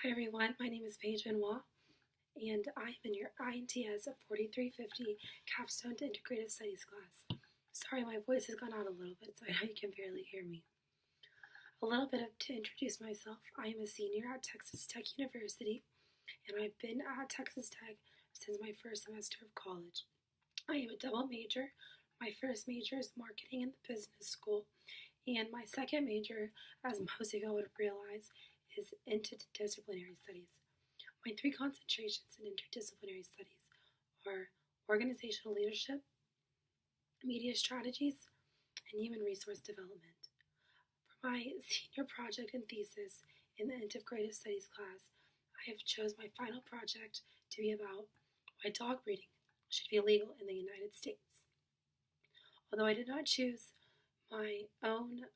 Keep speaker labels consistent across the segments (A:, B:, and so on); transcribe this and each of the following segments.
A: Hi everyone, my name is Paige Benoit, and I am in your INTS 4350 Capstone to Integrative Studies class. Sorry, my voice has gone out a little bit, so I know you can barely hear me. A little bit to introduce myself. I am a senior at Texas Tech University, and I've been at Texas Tech since my first semester of college. I am a double major. My first major is marketing in the business school, and my second major, as most of you would realize, is interdisciplinary studies. My three concentrations in interdisciplinary studies are organizational leadership, media strategies, and human resource development. For my senior project and thesis in the integrative studies class, I have chose my final project to be about why dog breeding should be illegal in the United States. Although I did not choose my own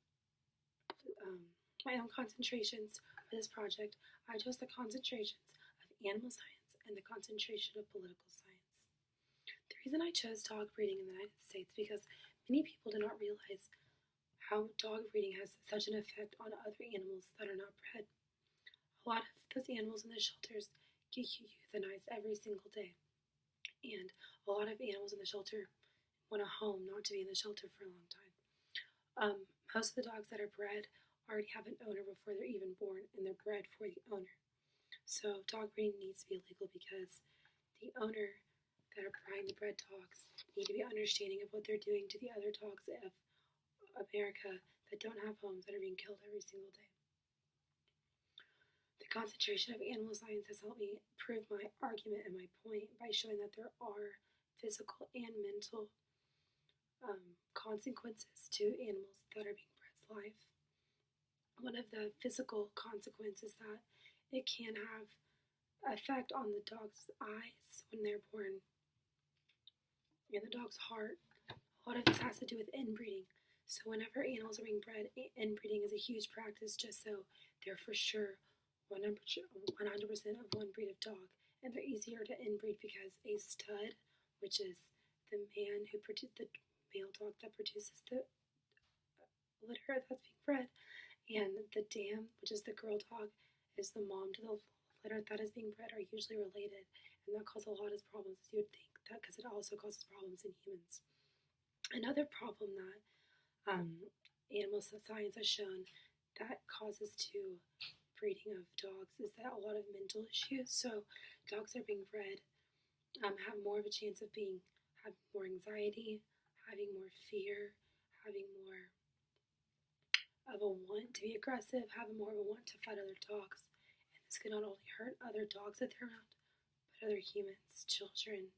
A: concentrations for this project, I chose the concentrations of animal science and the concentration of political science. The reason I chose dog breeding in the United States because many people do not realize how dog breeding has such an effect on other animals that are not bred. A lot of those animals in the shelters get euthanized every single day, and a lot of animals in the shelter want a home, not to be in the shelter for a long time. Most of the dogs that are bred already have an owner before they're even born, and they're bred for the owner. So dog breeding needs to be illegal because the owner that are buying the bred dogs need to be understanding of what they're doing to the other dogs of America that don't have homes that are being killed every single day. The concentration of animal science has helped me prove my argument and my point by showing that there are physical and mental consequences to animals that are being bred's life. One of the physical consequences that it can have effect on the dog's eyes when they're born and the dog's heart. A lot of this has to do with inbreeding. So whenever animals are being bred, inbreeding is a huge practice just so they're for sure 100% of one breed of dog. And they're easier to inbreed because a stud, which is the man who the male dog that produces the litter that's being bred, and the dam, which is the girl dog, is the mom to the litter that is being bred, are usually related, and that causes a lot of problems, as you would think, that because it also causes problems in humans. Another problem that animal science has shown that causes to breeding of dogs is that a lot of mental issues. So dogs that are being bred have more of a chance of having more anxiety, having more fear, having more of a want to be aggressive, having more of a want to fight other dogs. And this can not only hurt other dogs that they're around, but other humans, children,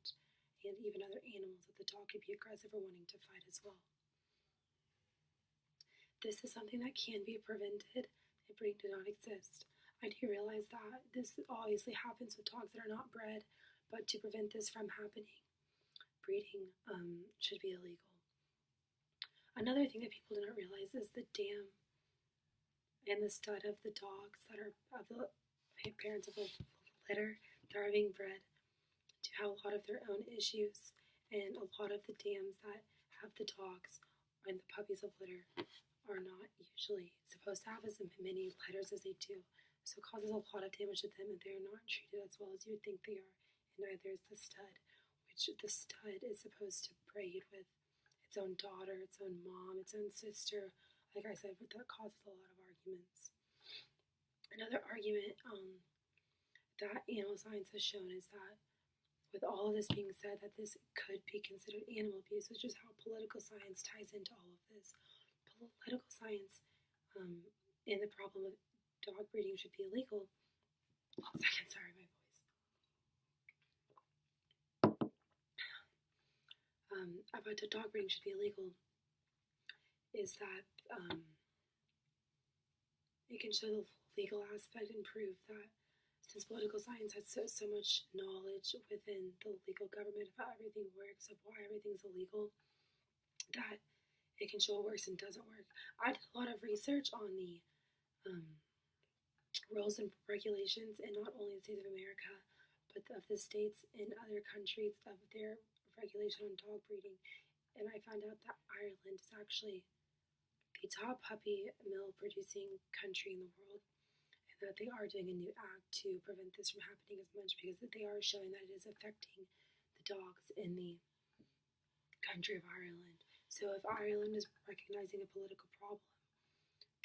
A: and even other animals that the dog could be aggressive or wanting to fight as well. This is something that can be prevented if breeding did not exist. I do realize that this obviously happens with dogs that are not bred, but to prevent this from happening, breeding should be illegal. Another thing that people do not realize is the dam and the stud of the dogs that are of the parents of the litter that are being bred do have a lot of their own issues, and a lot of the dams that have the dogs and the puppies of litter are not usually supposed to have as many litters as they do. So it causes a lot of damage to them, and they are not treated as well as you would think they are. And neither is the stud, which the stud is supposed to breed with its own daughter, its own mom, its own sister. Like I said, but that causes a lot of arguments. Another argument that animal science has shown is that with all of this being said, that this could be considered animal abuse, which is how political science ties into all of this. Political science and the problem of dog breeding should be illegal. 1 second, sorry, my voice. About the dog breeding should be illegal is that it can show the legal aspect and prove that since political science has so much knowledge within the legal government of how everything works, of why everything's illegal, that it can show what works and doesn't work. I did a lot of research on the rules and regulations in not only the states of America, but of the states in other countries of their regulation on dog breeding. And I found out that Ireland is actually the top puppy mill producing country in the world. and that they are doing a new act to prevent this from happening as much, because they are showing that it is affecting the dogs in the country of Ireland. So if Ireland is recognizing a political problem,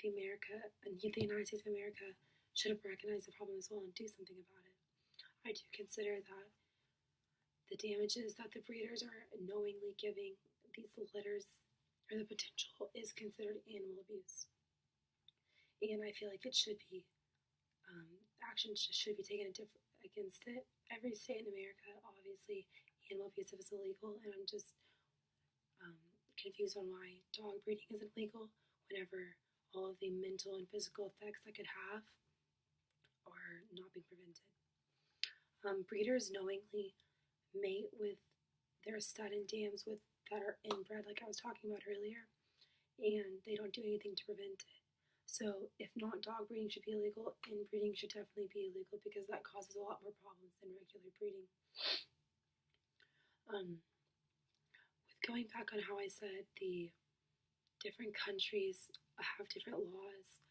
A: the United States of America should have recognized the problem as well and do something about it. I do consider that the damages that the breeders are knowingly giving these litters, or the potential, is considered animal abuse. And I feel like it should be, action should be taken against it. Every state in America, obviously, animal abuse is illegal, and I'm just confused on why dog breeding isn't legal whenever all of the mental and physical effects that could have are not being prevented. Breeders knowingly mate with their stud and dams that are inbred, like I was talking about earlier, and they don't do anything to prevent it. So if not dog breeding should be illegal, inbreeding should definitely be illegal, because that causes a lot more problems than regular breeding. With going back on how I said the different countries have different laws,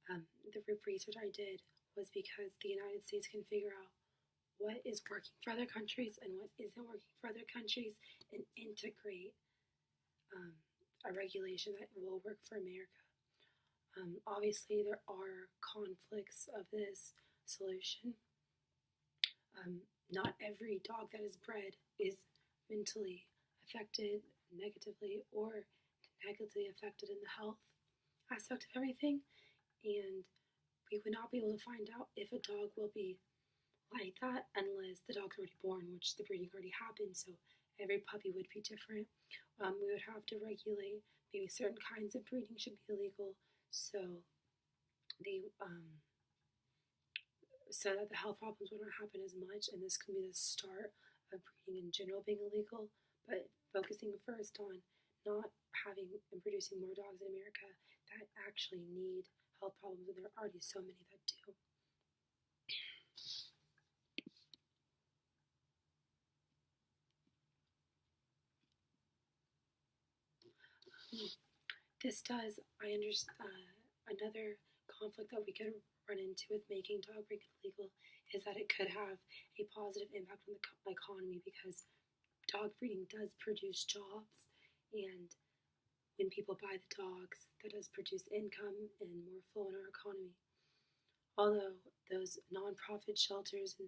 A: the research I did was because the United States can figure out what is working for other countries and what isn't working for other countries, and integrate a regulation that will work for America. Obviously, there are conflicts of this solution. Not every dog that is bred is mentally affected negatively or negatively affected in the health aspect of everything, and we would not be able to find out if a dog will be like that unless the dog's already born, which the breeding already happened, so every puppy would be different. We would have to regulate, maybe certain kinds of breeding should be illegal, so that the health problems would not happen as much, and this can be the start of breeding in general being illegal, but focusing first on not having and producing more dogs in America that actually need health problems, and there are already so many that do. This does, another conflict that we could run into with making dog breeding illegal is that it could have a positive impact on the economy, because dog breeding does produce jobs, and when people buy the dogs, that does produce income and more flow in our economy. Although those nonprofit shelters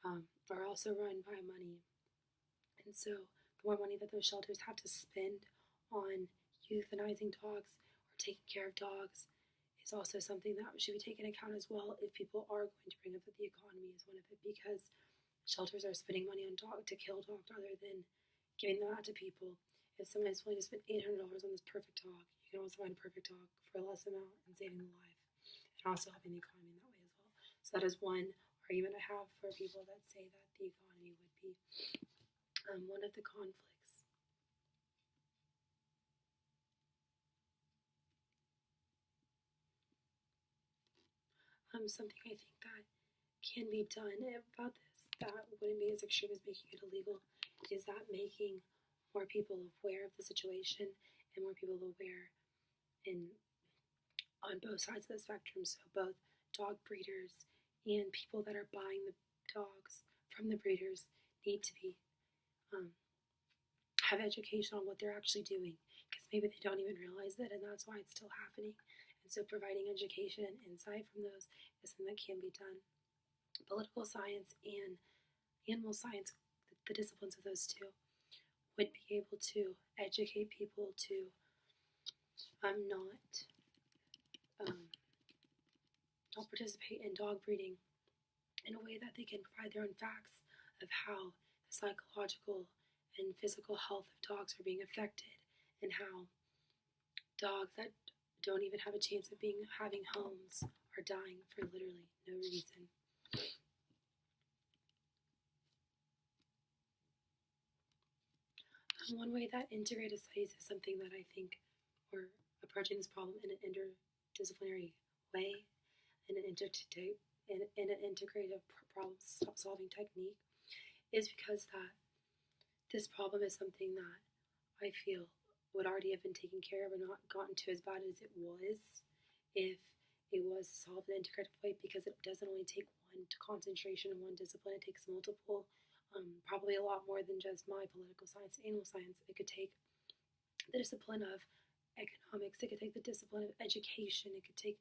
A: are also run by money, and so the more money that those shelters have to spend on euthanizing dogs or taking care of dogs is also something that should be taken into account as well, if people are going to bring up that the economy is one of it, because shelters are spending money on to kill dogs rather than giving them out to people. If someone is willing to spend $800 on this perfect dog, you can also find a perfect dog for a less amount and saving the life, and also helping the economy in that way as well. So that is one argument I have for people that say that the economy would be one of the conflicts. Something I think that can be done about this that wouldn't be as extreme as making it illegal is that making more people aware of the situation, and more people aware on both sides of the spectrum, so both dog breeders and people that are buying the dogs from the breeders need to be have education on what they're actually doing, because maybe they don't even realize it, and that's why it's still happening. And so providing education and insight from those is something that can be done. Political science and animal science, the disciplines of those two, would be able to educate people to not participate in dog breeding in a way that they can provide their own facts of how the psychological and physical health of dogs are being affected, and how dogs that don't even have a chance of having homes are dying for literally no reason. One way that integrated studies is something that I think we're approaching this problem in an interdisciplinary way, in an integrative problem-solving technique, is because that this problem is something that I feel would already have been taken care of and not gotten to as bad as it was if it was solved in an integrative way because it doesn't only take one concentration in one discipline, it takes multiple, probably a lot more than just my political science, animal science. It could take the discipline of economics, it could take the discipline of education, it could take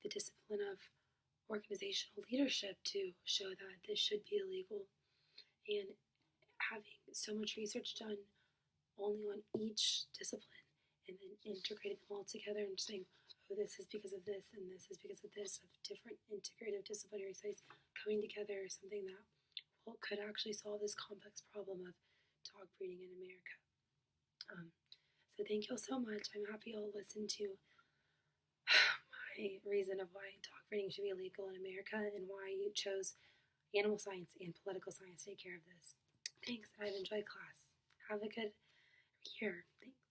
A: the discipline of organizational leadership to show that this should be illegal. And having so much research done only on each discipline and then integrating them all together and saying, oh, this is because of this and this is because of this, of different integrative disciplinary studies coming together, something that could actually solve this complex problem of dog breeding in America. So thank you all so much. I'm happy you'll listen to my reason of why dog breeding should be illegal in America and why you chose animal science and political science to take care of this. Thanks. I've enjoyed class. Have a good year. Thanks.